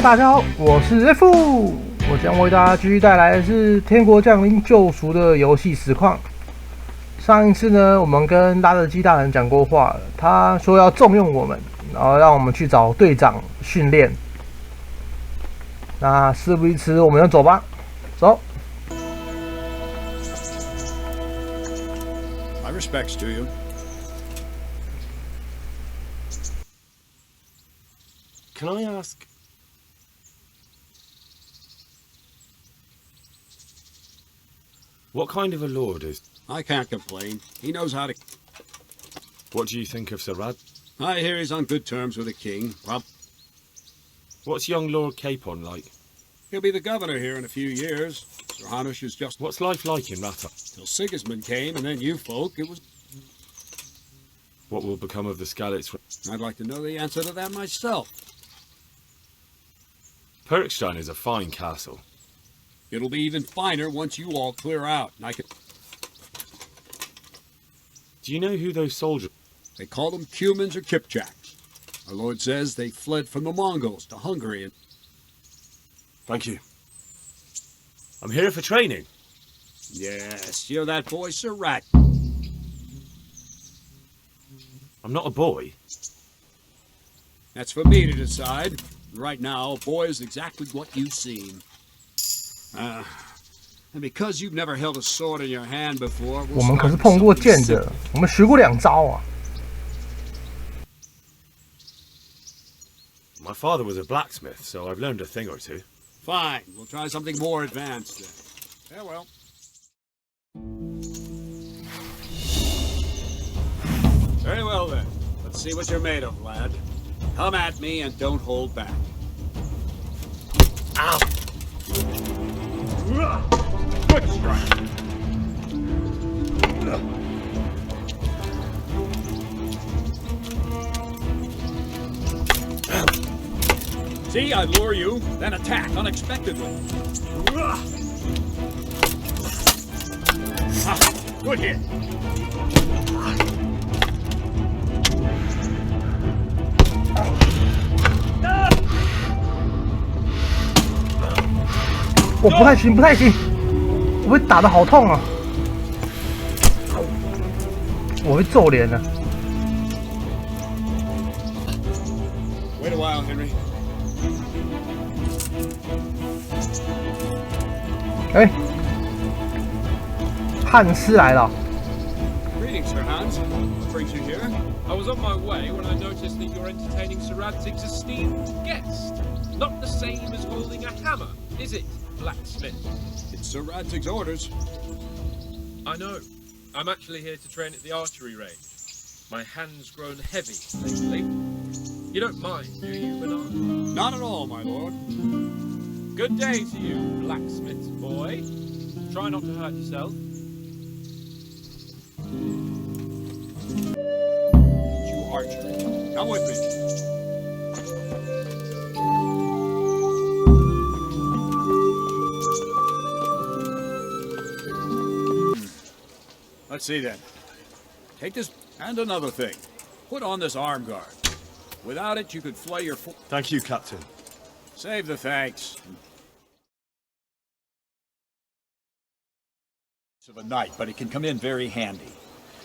大家好，我是 F， 我将为大家继续带来的是《天国降临救赎》的游戏实况。上一次呢，我们跟拉德基大人讲过话了，他说要重用我们，然后让我们去找队长训练。那事不宜迟，我们就走吧，走。My respects to you. Can I ask? What kind of a lord is? I can't complain. He knows how to... What do you think of Sarad? I hear he's on good terms with the king. What's young Lord Capon like? He'll be the governor here in a few years. Sir Hanush is just... What's life like in Rata? Till Sigismund came, and then you folk, it was... What will become of the Skalitz? I'd like to know the answer to that myself. Perkstein is a fine castle. It'll be even finer once you all clear out, and I can... Do you know who those soldiers... They call them Cumans or Kipchaks. Our lord says they fled from the Mongols to Hungary and... Thank you. I'm here for training. Yes, you're that boy, Sir Rat. I'm not a boy. That's for me to decide. Right now, a boy is exactly what you seem. And because you've never held a sword in your hand before, 我们可是碰过剑的，我们学过2招啊。My father was a blacksmith, so I've learned a thing or two. Fine, we'll try something more advanced then. Farewell. Very well then. Let's see what you're made of, lad. Come at me and don't hold back. Ow! Good strike. See, I lure you, then attack unexpectedly. Good hit. 我不太行，不太行，我被打得好痛啊！我被揍脸了。Wait a while, Henry. 哎，汉斯来了。Greetings, Sir Hans. What brings you here? I was on my way when I noticed that you're entertaining Sir Radzig's esteemed guest. Not the same as holding a hammer, is it, blacksmith? It's Sir Radzig's orders. I know. I'm actually here to train at the archery range. My hand's grown heavy lately. You don't mind, do you, Bernard? Not at all, my lord. Good day to you, blacksmith boy. Try not to hurt yourself. You archery. Come with me. Let's see then. Take this and another thing. Put on this arm guard. Without it, you could flay your... Thank you, Captain. Save the thanks. Of a knight, but it can come in very handy.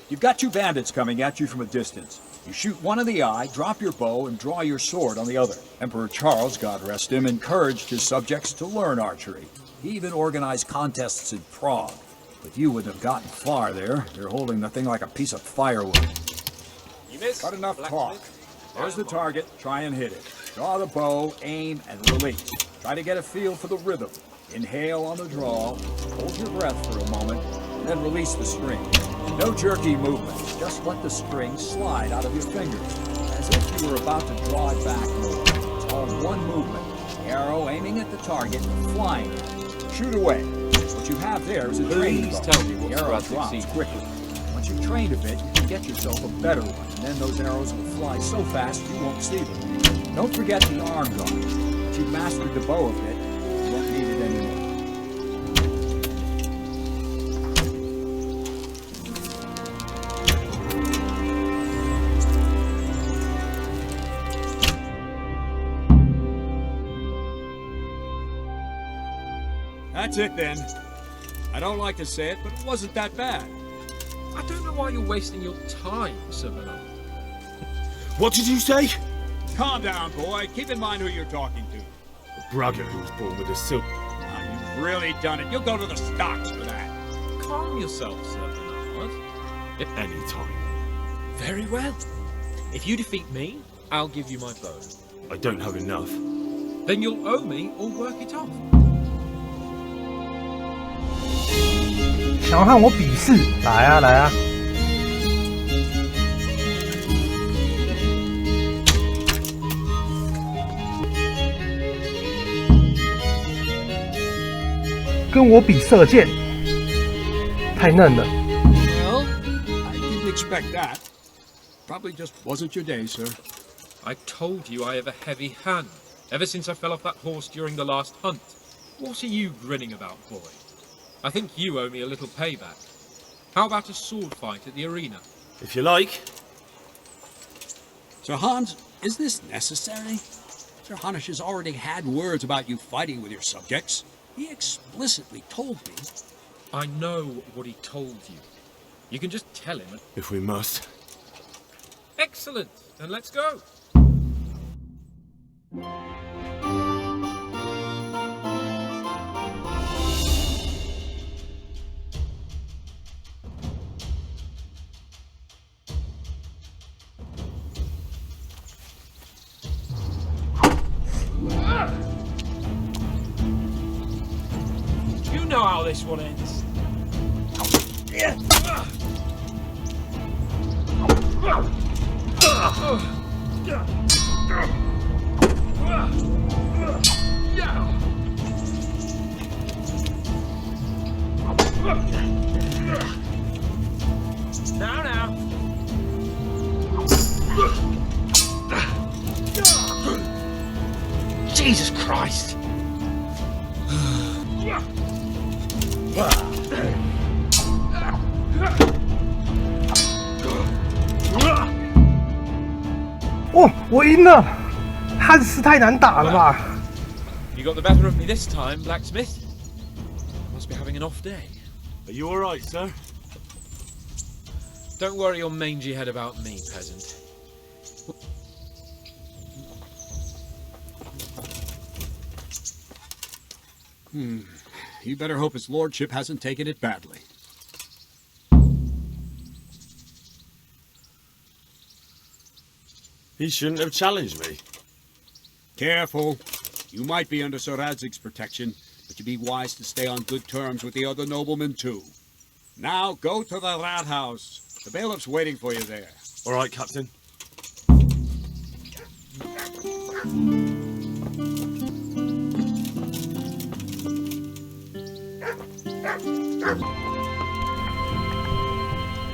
You've got 2 bandits coming at you from a distance. You shoot one in the eye, drop your bow, and draw your sword on the other. Emperor Charles, God rest him, encouraged his subjects to learn archery. He even organized contests in Prague. But you wouldn't have gotten far there. They're holding the thing like a piece of firewood. You missed. Got enough talk. There's the target. Try and hit it. Draw the bow, aim, and release. Try to get a feel for the rhythm. Inhale on the draw, hold your breath for a moment, then release the string. No jerky movements, just let the string slide out of your fingers, as if you were about to draw it back more. It's all one movement. The arrow aiming at the target, flying it. Shoot away. What you have there is a training bow. Tell me The arrow drops quickly. Once you've trained a bit, you can get yourself a better one, and then those arrows will fly so fast you won't see them. Don't forget the arm guard. Once you've mastered the bow a bit, you won't need it anymore. That's it then. I don't like to say it, but it wasn't that bad. I don't know why you're wasting your time, Sir Bernard. What did you say? Calm down, boy. Keep in mind who you're talking to. A bragger who was born with a silk. Now, you've really done it. You'll go to the stocks for that. Calm yourself, Sir Bernard. Any time. Very well. If you defeat me, I'll give you my bow. I don't have enough. Then you'll owe me or work it off. 想要和我比试，来啊来啊！跟我比射箭，太嫩了。Well, I didn't expect that. Probably just wasn't your day, sir. I told you I have a heavy hand, ever since I fell off that horse during the last hunt. What are you grinning about, boy? I think you owe me a little payback. How about a sword fight at the arena? If you like. Sir Hans, is this necessary? Sir Hanush has already had words about you fighting with your subjects. He explicitly told me. I know what he told you. You can just tell him. If we must. Excellent. Then let's go. You know how this one ends. Now. Jesus Christ.哦，我赢了！汉斯太难打了吧？ You got the better of me this time, blacksmith. Must be having an off day. Are you alright, sir? Don't worry your mangy head about me, peasant. You better hope his lordship hasn't taken it badly. He shouldn't have challenged me. Careful. You might be under Sir Radzig's protection, but you'd be wise to stay on good terms with the other noblemen too. Now go to the Rathouse. The bailiff's waiting for you there. Alright, Captain.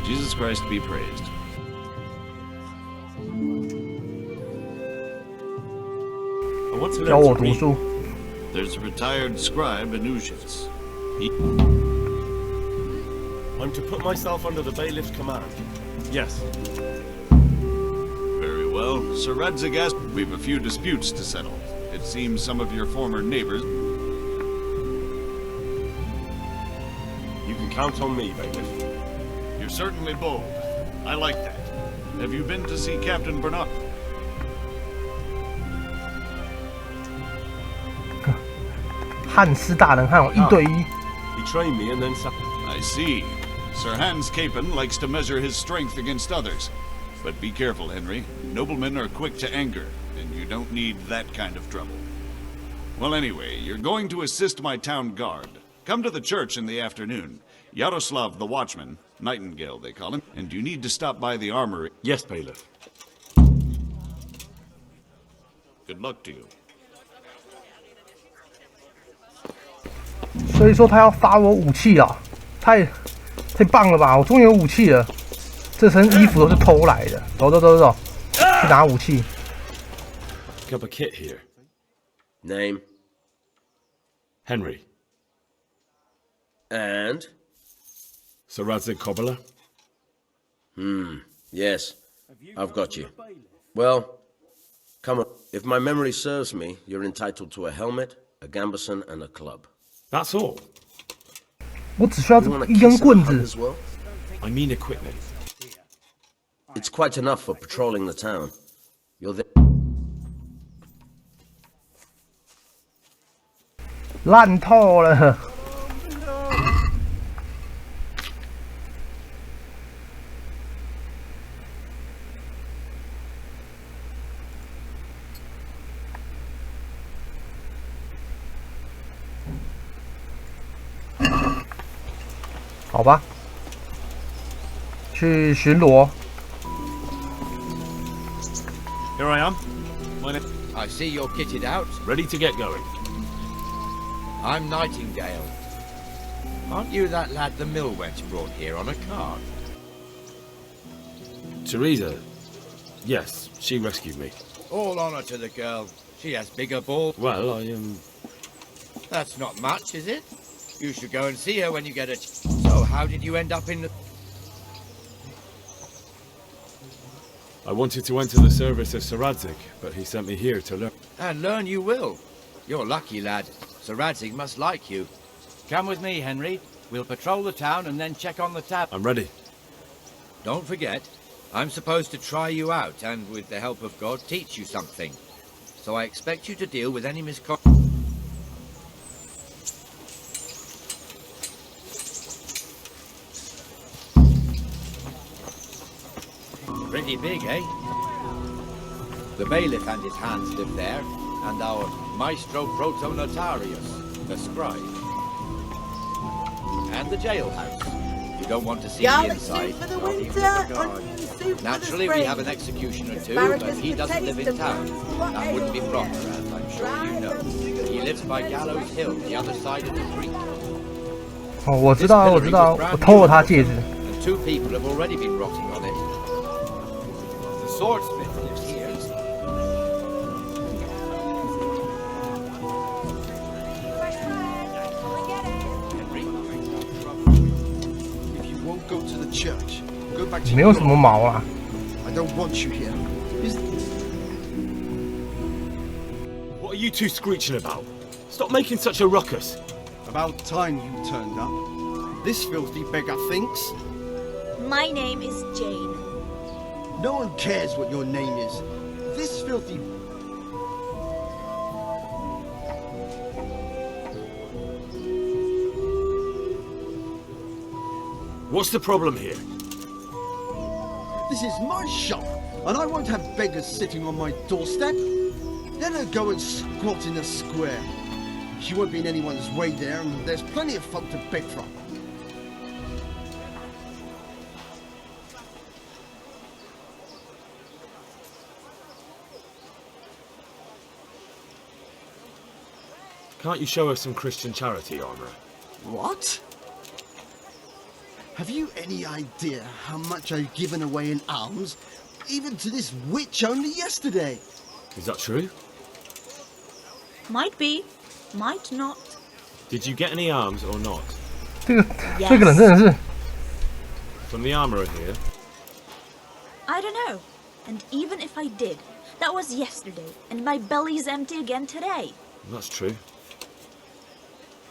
Jesus Christ be praised. I want to 教 learn 我 to 读 read. 书。 There's a retired scribe in Ushitz. I'm to put myself under the bailiff's command. Yes. Very well. Sir Radzig asked, we've a few disputes to settle. It seems some of your former neighbors... You can count on me, bailiff. You're certainly bold. I like that. Have you been to see Captain Bernard? 汉斯大人和我1对1。 He trained me and then... I see. Sir Hans Capon likes to measure his strength against others. But be careful, Henry. Noblemen are quick to anger, and you don't need that kind of trouble. Well, anyway, you're going to assist my town guard. Come to the church in the afternoon. Yaroslav the watchman, Nightingale they call him, and you need to stop by the armory. Yes, bailiff. Good luck to you. 所以说他要发我武器啊，太棒了吧！我终于有武器了。这身衣服都是偷来的。走，去拿武器。 Pick up a kit here. Name Henry. and Sir Radzig Cobbler. yes, I've got you. Well, come on. If my memory serves me, you're entitled to a helmet, a gambeson, and a club. That's all. 我只需要 You want a 一根 kiss and a 棍 hug 子。 as well? I mean equipment. It's quite enough for patrolling the town. You're there. 烂透了。好吧，去巡逻。 Here I am. My name. I see you're kitted out. Ready to get going. I'm Nightingale. Aren't you that lad the mill wench brought here on a cart? Teresa. Yes, she rescued me. All honour to the girl. She has bigger balls. Well, That's not much, is it? You should go and see her when you get it. So how did you end up in the... I wanted to enter the service of Saradzik, but he sent me here to learn. And learn you will. You're lucky, lad. Sir Radzig must like you. Come with me, Henry. We'll patrol the town and then check on the tab. I'm ready. Don't forget, I'm supposed to try you out and, with the help of God, teach you something. So I expect you to deal with any misconduct. Pretty big, eh? The bailiff and his hands live there, and our maestro protonotarius, the scribe. And the jailhouse. You don't want to see the inside. For the not even winter, with the guard. onion soup for Naturally, the we spring. have an executioner too, Asparagus but he with doesn't live in taste town. and what That wouldn't be ails proper, you? as I'm sure you know. He lives by Gallows Hill, the other side of the creek. 哦，我知道，我知道，我偷了他戒指。 And 2 people have already been rotting on it. The swordsmith lives here. If you won't go to the church, go back to 没有什么毛啊。 I don't want you here. What are you two screeching about? Stop making such a ruckus. About time you turned up. This filthy beggar thinks. My name is Jane. No one cares what your name is. This filthy... What's the problem here? This is my shop, and I won't have beggars sitting on my doorstep. Let her go and squat in the square. She won't be in anyone's way there, and there's plenty of folk to beg from. Can't you show us some Christian charity, Armor? What? Have you any idea how much I've given away in alms, even to this witch only yesterday? Is that true? Might be, might not. Did you get any arms or not? 这个人真的是 From the armourer here? I don't know. And even if I did, that was yesterday, and my belly's empty again today. That's true.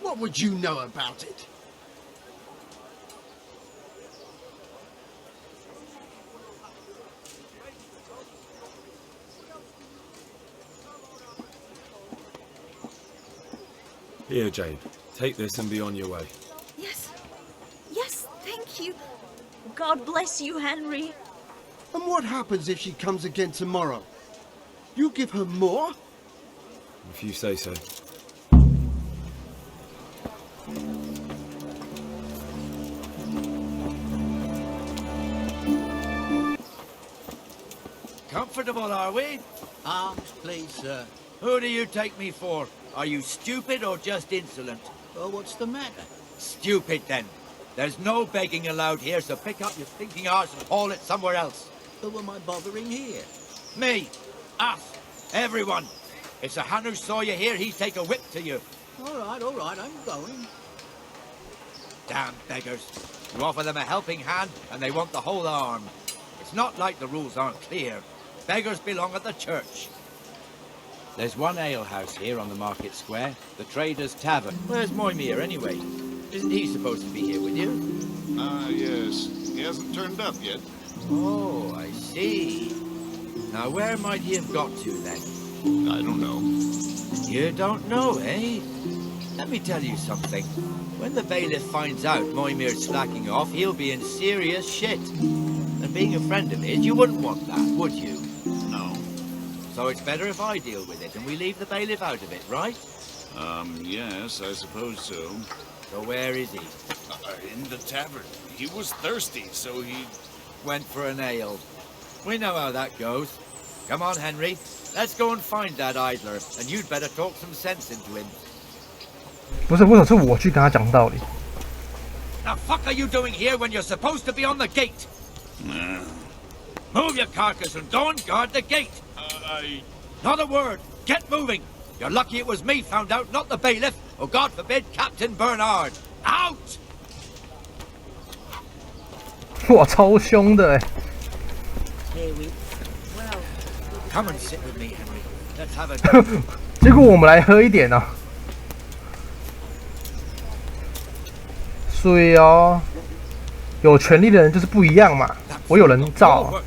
What would you know about it? Here, Jane. Take this and be on your way. Yes, yes, thank you. God bless you, Henry. And what happens if she comes again tomorrow? You give her more? If you say so. Comfortable, are we? Arms, please, sir. Who do you take me for? Are you stupid or just insolent? Oh, what's the matter? Stupid, then. There's no begging allowed here, so pick up your stinking arse and haul it somewhere else. Who am I bothering here? Me, us, everyone. If Sir Hanu saw you here, he'd take a whip to you. All right, I'm going. Damn beggars. You offer them a helping hand, and they want the whole arm. It's not like the rules aren't clear. Beggars belong at the church. There's one alehouse here on the market square, the Trader's Tavern. Where's Moimir anyway? Isn't he supposed to be here with you? Yes. He hasn't turned up yet. Oh, I see. Now where might he have got to then? I don't know. You don't know, eh? Let me tell you something. When the bailiff finds out Moimir's slacking off, he'll be in serious shit. And being a friend of his, you wouldn't want that, would you? No. So it's better if I deal with it and we leave the bailiff out of it, right? Yes, I suppose so. So where is he? In the tavern. He was thirsty, so he... Went for an ale. We know how that goes. Come on, Henry. Let's go and find that idler, and you'd better talk some sense into him. 不是，为什么是我去跟他讲道理 The fuck are you doing here when you're supposed to be on the gate? Move your carcass and go and guard the gate. Not a word. Get moving. You're lucky it was me found out, not the bailiff, or God forbid, Captain Bernard. Out! 哇，超凶的哎！ Come and sit with me, Henry. Let's have a... 结果我们来喝一点啊，所以哦，有权利的人就是不一样嘛。我有人罩，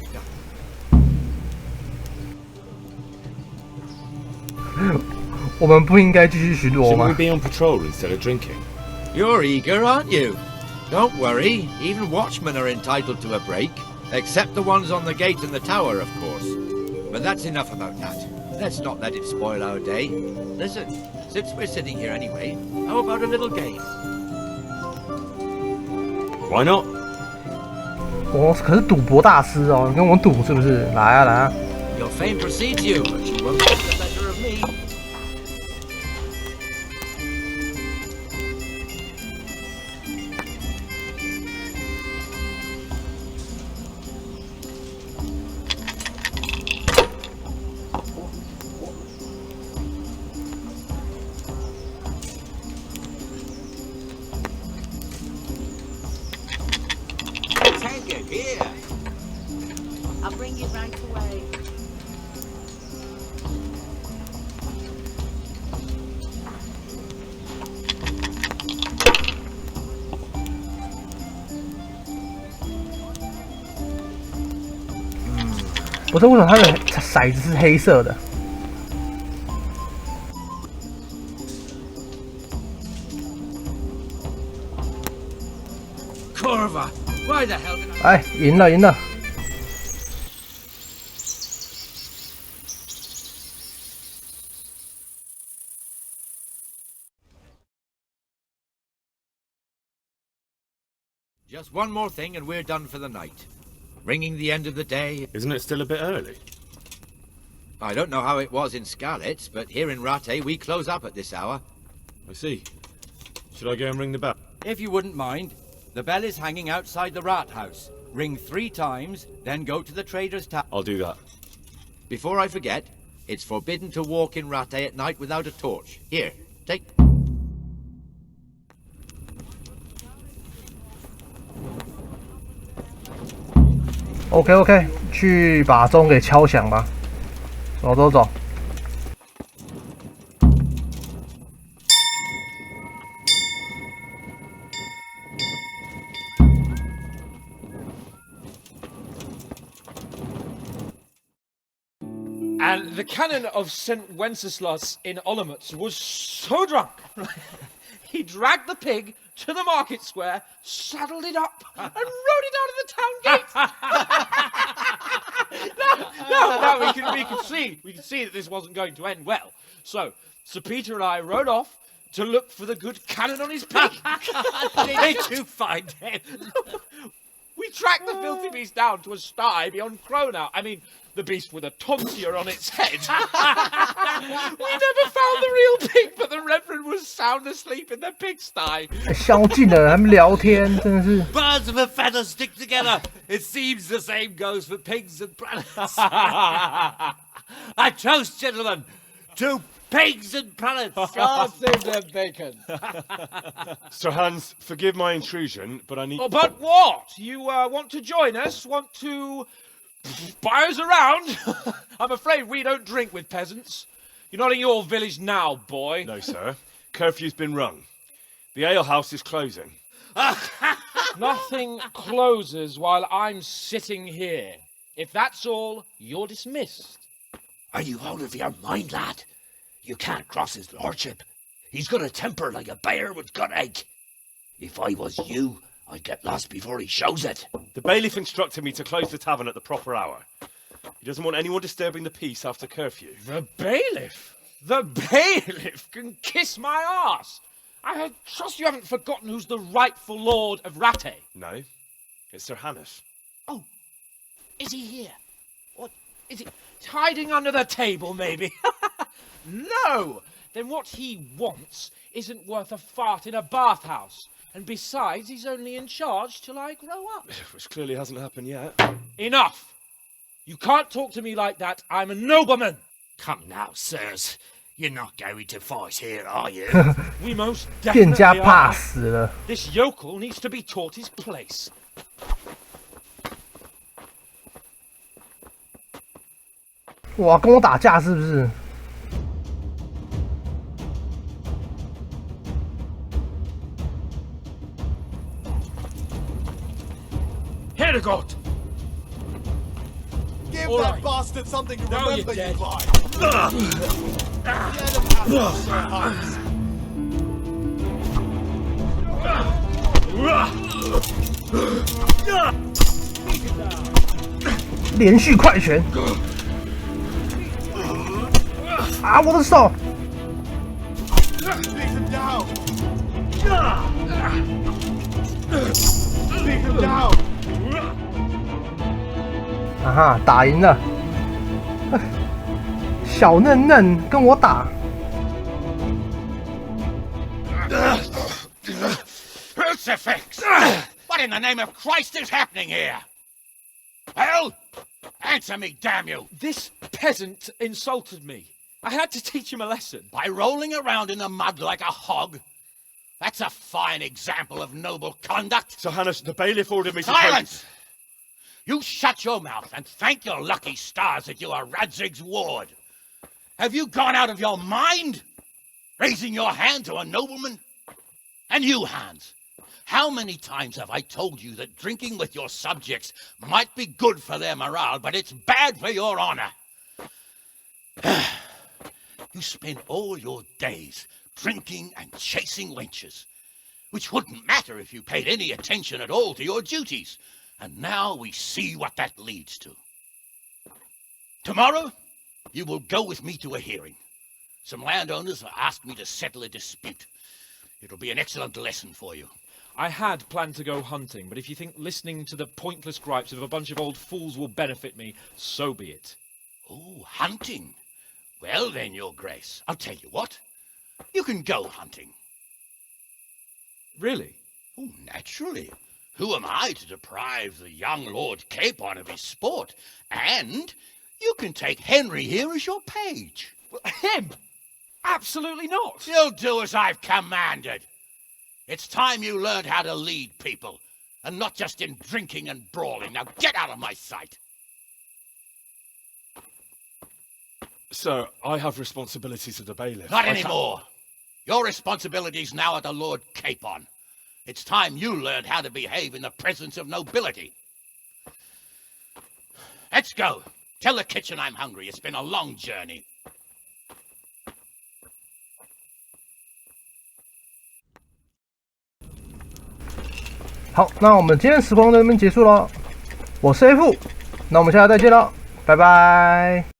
我们不应该继续巡逻吗 Shouldn't we be on patrol instead of drinking? You're eager, aren't you? Don't worry. Even watchmen are entitled to a break. Except the ones on the gate and the tower, of course. But that's enough about that. Let's not let it spoil our day. Listen, since we're sitting here anyway, how about a little game? Why not? 我可是赌博大师哦，你跟我赌是不是？来啊来啊！ Your fame precedes you, but you won't get the better of me. Take it here. I'll bring it right away. Mm. 不是为什么它的骰子是黑色的？ Corva, why the hell did I... 哎，赢了赢了！ Just one more thing and we're done for the night. Ringing the end of the day. Isn't it still a bit early? I don't know how it was in Skalitz, but here in Rattay we close up at this hour. I see. Should I go and ring the bell? If you wouldn't mind, the bell is hanging outside the rat house. Ring 3 times, then go to the Trader's Tavern. I'll do that. Before I forget, it's forbidden to walk in Rattay at night without a torch. Here, take... OK OK， 去把钟给敲响吧。走走走。And the canon of St. Wenceslas in Olomouc was so drunk, he dragged the pig to the market square, saddled it up, and rode it out of the town gate. No, we can see that this wasn't going to end well. So, Sir Peter and I rode off to look for the good canon on his pig. Did you find him? We tracked the filthy beast down to a sty beyond Cronau. I mean, the beast with a tonsure on its head. We never found the real pig, but the Reverend was sound asleep in the pigsty. 宵禁了，他们聊天真的是。 Birds of a feather stick together. It seems the same goes for pigs and planets. A toast, gentlemen, to pigs and planets. Sausage and bacon. Sir Hans, forgive my intrusion, but I need... Oh, but what? You want to join us? Want to buy us around? I'm afraid we don't drink with peasants. You're not in your village now, boy. No, sir. Curfew's been rung. The alehouse is closing. Nothing closes while I'm sitting here. If that's all, you're dismissed. Are you out of your mind, lad? You can't cross his lordship. He's got a temper like a bear with gut ache. If I was you, I'd get lost before he shows it. The bailiff instructed me to close the tavern at the proper hour. He doesn't want anyone disturbing the peace after curfew. The bailiff? The bailiff can kiss my arse. I trust you haven't forgotten who's the rightful lord of Rattay. No, it's Sir Hannes. Oh, is he here? What, is he hiding under the table, maybe? No! Then what he wants isn't worth a fart in a bathhouse. And besides, he's only in charge till I grow up. Which clearly hasn't happened yet. Enough! You can't talk to me like that. I'm a nobleman. Come now, sirs. You're not going to fight here, are you? We most 店家 definitely 怕 are. 死了。 This yokel needs to be taught his place. 哇，跟我打架是不是？ Herregott! Give All that right. bastard something to Now remember you're you dead. by. Get him out of Sir Hans. 连续快拳！啊，我的手！ Beat him down. Beat him down. 啊哈，打赢了！小嫩嫩跟我打。 Crucifix! What in the name of Christ is happening here? Well, answer me, damn you! This peasant insulted me. I had to teach him a lesson. By rolling around in the mud like a hog? That's a fine example of noble conduct. Sir Hannes, the bailiff ordered me to... Silence! You shut your mouth and thank your lucky stars that you are Radzig's ward. Have you gone out of your mind? Raising your hand to a nobleman? And you, Hans, how many times have I told you that drinking with your subjects might be good for their morale, but it's bad for your honor? You spend all your days drinking and chasing wenches, which wouldn't matter if you paid any attention at all to your duties. And now we see what that leads to. Tomorrow, you will go with me to a hearing. Some landowners have asked me to settle a dispute. It'll be an excellent lesson for you. I had planned to go hunting, but if you think listening to the pointless gripes of a bunch of old fools will benefit me, so be it. Oh, hunting? Well then, Your Grace, I'll tell you what. You can go hunting. Really? Oh, naturally. Who am I to deprive the young Lord Capon of his sport? And you can take Henry here as your page. Well, him? Absolutely not. You'll do as I've commanded. It's time you learned how to lead people, and not just in drinking and brawling. Now get out of my sight. Sir, I have responsibilities of the bailiff. Not anymore. Your responsibilities now are the Lord Capon. It's time you learned how to behave in the presence of nobility. Let's go. Tell the kitchen I'm hungry. It's been a long journey. 好，那我们今天的实况到这边结束了。我是 F，那我们下次再见喽，拜拜。